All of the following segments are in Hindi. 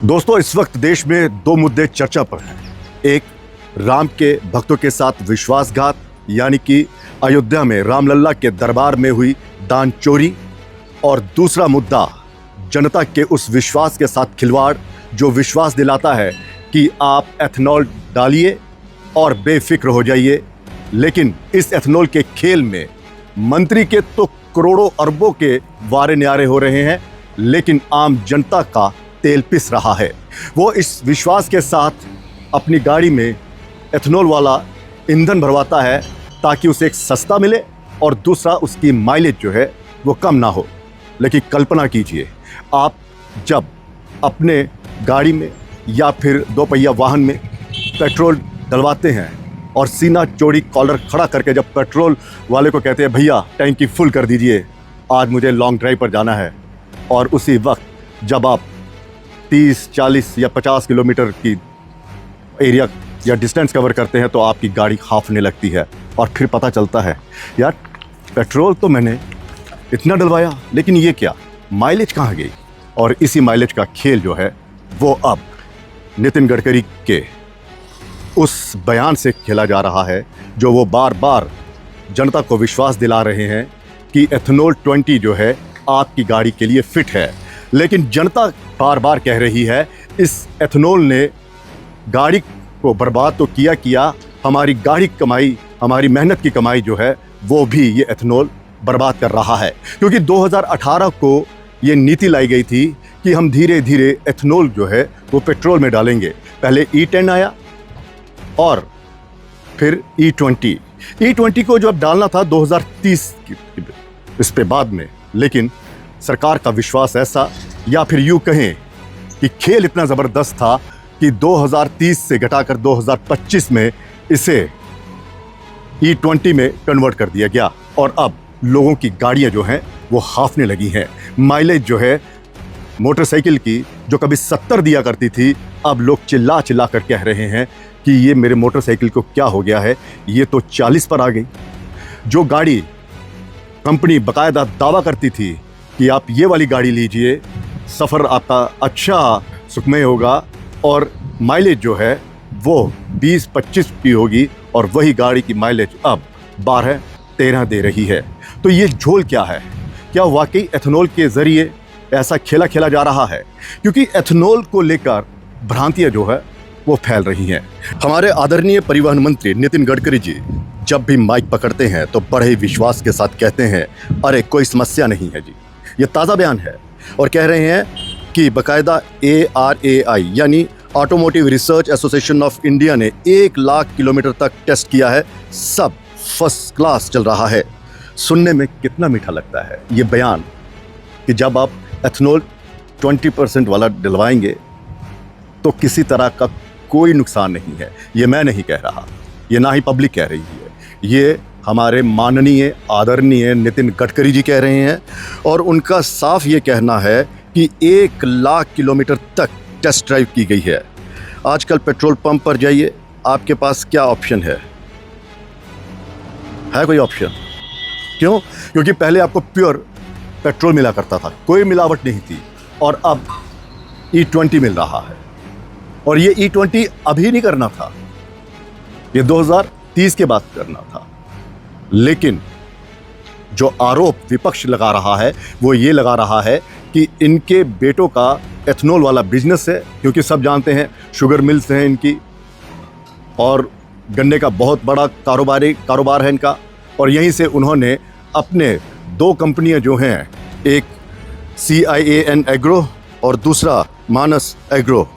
दोस्तों, इस वक्त देश में दो मुद्दे चर्चा पर हैं। एक, राम के भक्तों के साथ विश्वासघात, यानी कि अयोध्या में रामलल्ला के दरबार में हुई दान चोरी, और दूसरा मुद्दा जनता के उस विश्वास के साथ खिलवाड़ जो विश्वास दिलाता है कि आप एथेनॉल डालिए और बेफिक्र हो जाइए। लेकिन इस एथेनॉल के खेल में मंत्री के तो करोड़ों अरबों के वारे न्यारे हो रहे हैं, लेकिन आम जनता का तेल पिस रहा है। वो इस विश्वास के साथ अपनी गाड़ी में एथेनॉल वाला ईंधन भरवाता है ताकि उसे एक सस्ता मिले और दूसरा उसकी माइलेज जो है वो कम ना हो। लेकिन कल्पना कीजिए, आप जब अपने गाड़ी में या फिर दो पहिया वाहन में पेट्रोल डलवाते हैं और सीना चौड़ी कॉलर खड़ा करके जब पेट्रोल वाले को कहते हैं भैया टैंकी फुल कर दीजिए, आज मुझे लॉन्ग ड्राइव पर जाना है, और उसी वक्त जब आप 30, 40 या 50 किलोमीटर की एरिया या डिस्टेंस कवर करते हैं तो आपकी गाड़ी हाँफने लगती है और फिर पता चलता है यार पेट्रोल तो मैंने इतना डलवाया, लेकिन ये क्या, माइलेज कहाँ गई। और इसी माइलेज का खेल जो है वो अब नितिन गडकरी के उस बयान से खेला जा रहा है जो वो बार बार जनता को विश्वास दिला रहे हैं कि एथेनॉल 20 जो है आपकी गाड़ी के लिए फिट है। लेकिन जनता बार बार कह रही है इस एथेनॉल ने गाड़ी को बर्बाद तो किया, हमारी गाड़ी की कमाई, हमारी मेहनत की कमाई जो है वो भी ये एथेनॉल बर्बाद कर रहा है। क्योंकि 2018 को ये नीति लाई गई थी कि हम धीरे धीरे एथेनॉल जो है वो पेट्रोल में डालेंगे। पहले E10 आया और फिर E20। E20 को जब डालना था 2030 इस पे बाद में, लेकिन सरकार का विश्वास ऐसा, या फिर यूँ कहें कि खेल इतना ज़बरदस्त था कि 2030 से घटाकर 2025 में इसे E20 में कन्वर्ट कर दिया गया और अब लोगों की गाड़ियां जो हैं वो हाँफने लगी हैं। माइलेज जो है मोटरसाइकिल की जो कभी 70 दिया करती थी, अब लोग चिल्ला चिल्ला कर कह रहे हैं कि ये मेरे मोटरसाइकिल को क्या हो गया है, ये तो 40 पर आ गई। जो गाड़ी कंपनी बाकायदा दावा करती थी कि आप ये वाली गाड़ी लीजिए, सफ़र आपका अच्छा सुखमय होगा और माइलेज जो है वो 20-25 की होगी, और वही गाड़ी की माइलेज अब 12-13 दे रही है। तो ये झोल क्या है? क्या वाकई एथेनॉल के ज़रिए ऐसा खेला खेला जा रहा है? क्योंकि एथेनॉल को लेकर भ्रांतियाँ जो है वो फैल रही हैं। हमारे आदरणीय परिवहन मंत्री नितिन गडकरी जी जब भी माइक पकड़ते हैं तो बड़े ही विश्वास के साथ कहते हैं अरे कोई समस्या नहीं है जी। ये ताज़ा बयान है और कह रहे हैं कि बाकायदा ARAI यानी automotive research association of India ने 1 लाख किलोमीटर तक टेस्ट किया है, सब फर्स्ट क्लास चल रहा है। सुनने में कितना मीठा लगता है ये बयान कि जब आप एथेनॉल 20% वाला डलवाएंगे तो किसी तरह का कोई नुकसान नहीं है। ये मैं नहीं कह रहा, ये ना ही पब्लिक कह रही है, ये हमारे माननीय आदरणीय नितिन गडकरी जी कह रहे हैं। और उनका साफ ये कहना है कि 1 लाख किलोमीटर तक टेस्ट ड्राइव की गई है। आजकल पेट्रोल पंप पर जाइए, आपके पास क्या ऑप्शन है कोई ऑप्शन? क्यों? क्योंकि पहले आपको प्योर पेट्रोल मिला करता था, कोई मिलावट नहीं थी, और अब E20 मिल रहा है। और ये E20 अभी नहीं करना था, ये 2030 के बाद करना था। लेकिन जो आरोप विपक्ष लगा रहा है वो ये लगा रहा है कि इनके बेटों का एथेनॉल वाला बिजनेस है, क्योंकि सब जानते हैं शुगर मिल्स हैं इनकी और गन्ने का बहुत बड़ा कारोबार है इनका। और यहीं से उन्होंने अपने 2 कंपनियां जो हैं, एक CIAN एग्रो और दूसरा मानस एग्रो,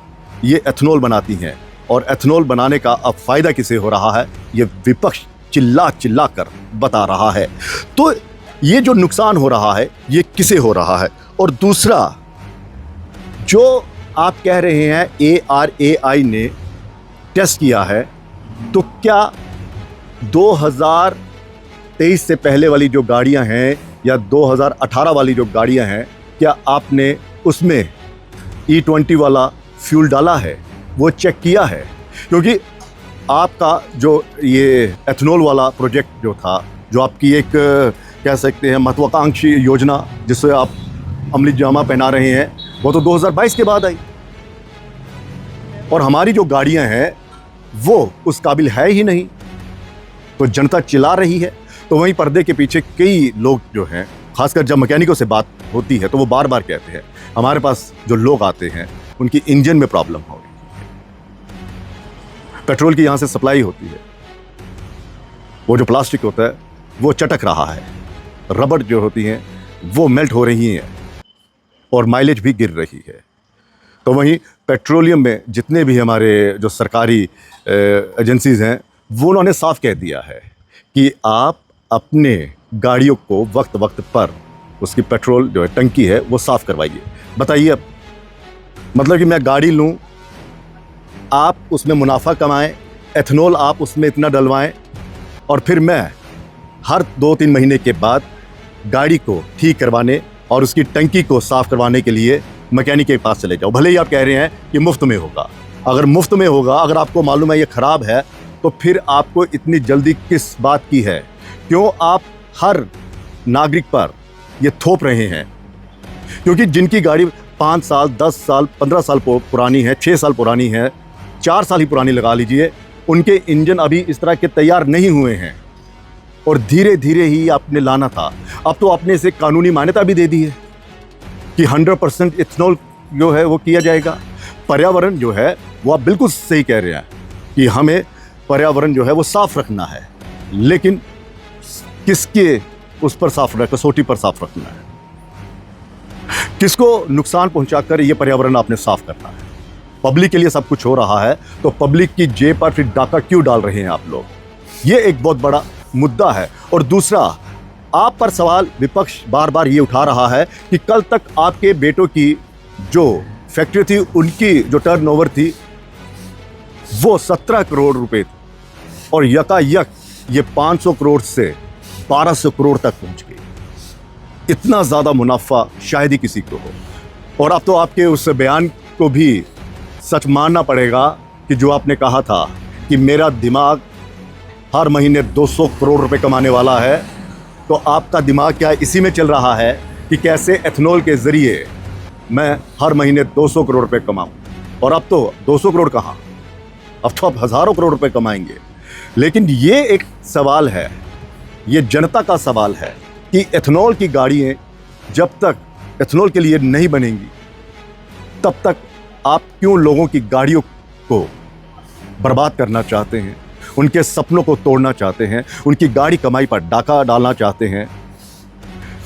ये एथेनॉल बनाती हैं। और एथेनॉल बनाने का अब फ़ायदा किसे हो रहा है ये विपक्ष चिल्ला चिल्ला कर बता रहा है। तो ये जो नुकसान हो रहा है ये किसे हो रहा है? और दूसरा, जो आप कह रहे हैं ARAI ने टेस्ट किया है, तो क्या 2023 से पहले वाली जो गाड़ियां हैं या 2018 वाली जो गाड़ियां हैं, क्या आपने उसमें E20 वाला फ्यूल डाला है? वो चेक किया है? क्योंकि आपका जो ये एथेनॉल वाला प्रोजेक्ट जो था, जो आपकी एक कह सकते हैं महत्वाकांक्षी योजना जिससे आप अमली जामा पहना रहे हैं, वो तो 2022 के बाद आई। और हमारी जो गाड़ियां हैं वो उस काबिल है ही नहीं, तो जनता चिल्ला रही है। तो वहीं पर्दे के पीछे कई लोग जो हैं, खासकर जब मैकेनिकों से बात होती है तो वो बार बार कहते हैं हमारे पास जो लोग आते हैं उनकी इंजन में प्रॉब्लम हो रही है, पेट्रोल की यहाँ से सप्लाई होती है, वो जो प्लास्टिक होता है वो चटक रहा है, रबड़ जो होती हैं वो मेल्ट हो रही हैं और माइलेज भी गिर रही है। तो वहीं पेट्रोलियम में जितने भी हमारे जो सरकारी एजेंसीज़ हैं वो उन्होंने साफ कह दिया है कि आप अपने गाड़ियों को वक्त वक्त पर उसकी पेट्रोल जो है टंकी है वो साफ़ करवाइए। बताइए अब, मतलब कि मैं गाड़ी लूँ, आप उसमें मुनाफा कमाएं, एथनॉल आप उसमें इतना डलवाएं और फिर मैं हर 2-3 महीने के बाद गाड़ी को ठीक करवाने और उसकी टंकी को साफ़ करवाने के लिए मैकेनिक के पास चले जाओ। भले ही आप कह रहे हैं कि मुफ्त में होगा, अगर मुफ्त में होगा, अगर आपको मालूम है ये ख़राब है, तो फिर आपको इतनी जल्दी किस बात की है? क्यों आप हर नागरिक पर ये थोप रहे हैं? क्योंकि जिनकी गाड़ी 5 साल, 10 साल, 15 साल पुरानी है, 6 साल पुरानी है, 4 साल ही पुरानी लगा लीजिए, उनके इंजन अभी इस तरह के तैयार नहीं हुए हैं और धीरे धीरे ही आपने लाना था। अब तो आपने इसे कानूनी मान्यता भी दे दी है कि 100% इथेनॉल जो है वो किया जाएगा। पर्यावरण जो है वो आप बिल्कुल सही कह रहे हैं कि हमें पर्यावरण जो है वो साफ रखना है, लेकिन किसके उस पर साफ रखना, कसौटी पर साफ रखना है? किसको नुकसान पहुंचाकर ये पर्यावरण आपने साफ करना है? पब्लिक के लिए सब कुछ हो रहा है तो पब्लिक की जेब पर फिर डाका क्यों डाल रहे हैं आप लोग? ये एक बहुत बड़ा मुद्दा है। और दूसरा, आप पर सवाल विपक्ष बार बार ये उठा रहा है कि कल तक आपके बेटों की जो फैक्ट्री थी उनकी जो टर्नओवर थी वो 17 करोड़ रुपए थी और यकायक ये 500 करोड़ से 1200 करोड़ तक पहुंच गई। इतना ज़्यादा मुनाफा शायद ही किसी को हो। और अब तो आपके उस बयान को भी सच मानना पड़ेगा कि जो आपने कहा था कि मेरा दिमाग हर महीने 200 करोड़ रुपए कमाने वाला है, तो आपका दिमाग क्या इसी में चल रहा है कि कैसे एथनॉल के ज़रिए मैं हर महीने 200 करोड़ रुपए कमाऊं? और अब तो 200 करोड़ कहाँ, अब तो आप हज़ारों करोड़ रुपए कमाएंगे। लेकिन ये एक सवाल है, ये जनता का सवाल है कि एथनॉल की गाड़ियाँ जब तक एथनॉल के लिए नहीं बनेंगी तब तक आप क्यों लोगों की गाड़ियों को बर्बाद करना चाहते हैं, उनके सपनों को तोड़ना चाहते हैं, उनकी गाड़ी कमाई पर डाका डालना चाहते हैं?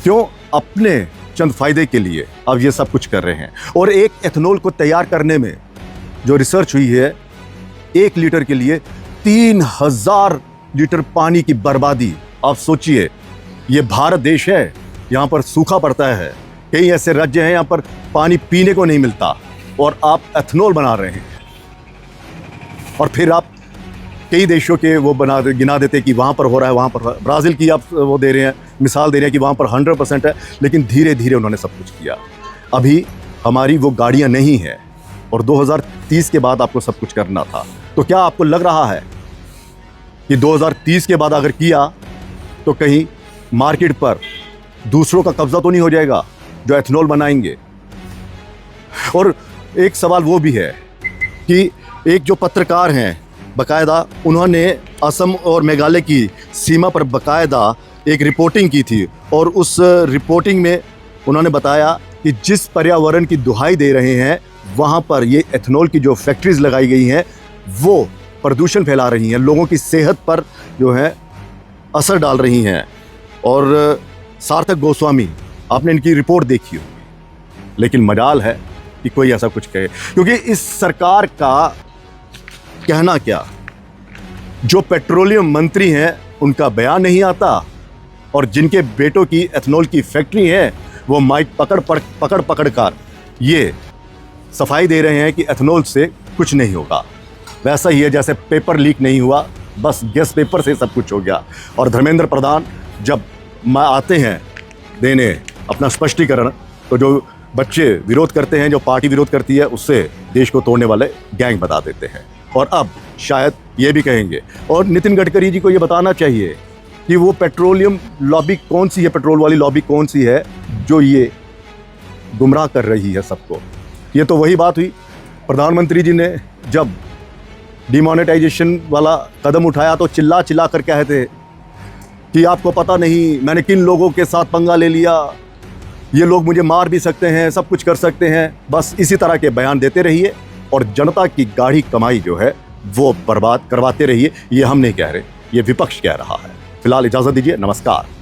क्यों अपने चंद फायदे के लिए अब ये सब कुछ कर रहे हैं? और एक एथनॉल को तैयार करने में जो रिसर्च हुई है, 1 लीटर के लिए 3000 लीटर पानी की बर्बादी। आप सोचिए, ये भारत देश है, यहाँ पर सूखा पड़ता है, कई ऐसे राज्य हैं यहाँ पर पानी पीने को नहीं मिलता और आप एथनॉल बना रहे हैं। और फिर आप कई देशों के वो गिना देते कि वहाँ पर हो रहा है, वहाँ पर ब्राज़ील की आप वो दे रहे हैं, मिसाल दे रहे हैं कि वहाँ पर 100% है, लेकिन धीरे धीरे उन्होंने सब कुछ किया। अभी हमारी वो गाड़ियाँ नहीं हैं और 2030 के बाद आपको सब कुछ करना था। तो क्या आपको लग रहा है कि 2030 के बाद अगर किया तो कहीं मार्केट पर दूसरों का कब्जा तो नहीं हो जाएगा जो एथनॉल बनाएंगे? और एक सवाल वो भी है कि एक जो पत्रकार हैं, बाकायदा उन्होंने असम और मेघालय की सीमा पर बाकायदा एक रिपोर्टिंग की थी और उस रिपोर्टिंग में उन्होंने बताया कि जिस पर्यावरण की दुहाई दे रहे हैं वहाँ पर ये एथनॉल की जो फैक्ट्रीज लगाई गई हैं वो प्रदूषण फैला रही हैं, लोगों की सेहत पर जो है असर डाल रही हैं। और सार्थक गोस्वामी, आपने इनकी रिपोर्ट देखी होगी, लेकिन मजाल है कि कोई ऐसा कुछ कहे, क्योंकि इस सरकार का कहना क्या, जो पेट्रोलियम मंत्री हैं उनका बयान नहीं आता और जिनके बेटों की एथनॉल की फैक्ट्री है वो माइक पकड़ कर ये सफाई दे रहे हैं कि एथनॉल से कुछ नहीं होगा। वैसा ही है जैसे पेपर लीक नहीं हुआ, बस गैस पेपर से सब कुछ हो गया। और धर्मेंद्र प्रधान जब आते हैं देने अपना स्पष्टीकरण, तो जो बच्चे विरोध करते हैं, जो पार्टी विरोध करती है, उससे देश को तोड़ने वाले गैंग बता देते हैं। और अब शायद ये भी कहेंगे। और नितिन गडकरी जी को ये बताना चाहिए कि वो पेट्रोलियम लॉबी कौन सी है, पेट्रोल वाली लॉबी कौन सी है जो ये गुमराह कर रही है सबको। ये तो वही बात हुई प्रधानमंत्री जी ने जब डिमोनेटाइजेशन वाला कदम उठाया तो चिल्ला चिल्ला कर कहते कि आपको पता नहीं मैंने किन लोगों के साथ पंगा ले लिया, ये लोग मुझे मार भी सकते हैं, सब कुछ कर सकते हैं। बस इसी तरह के बयान देते रहिए और जनता की गाढ़ी कमाई जो है वो बर्बाद करवाते रहिए। ये हम नहीं कह रहे, ये विपक्ष कह रहा है। फिलहाल इजाज़त दीजिए, नमस्कार।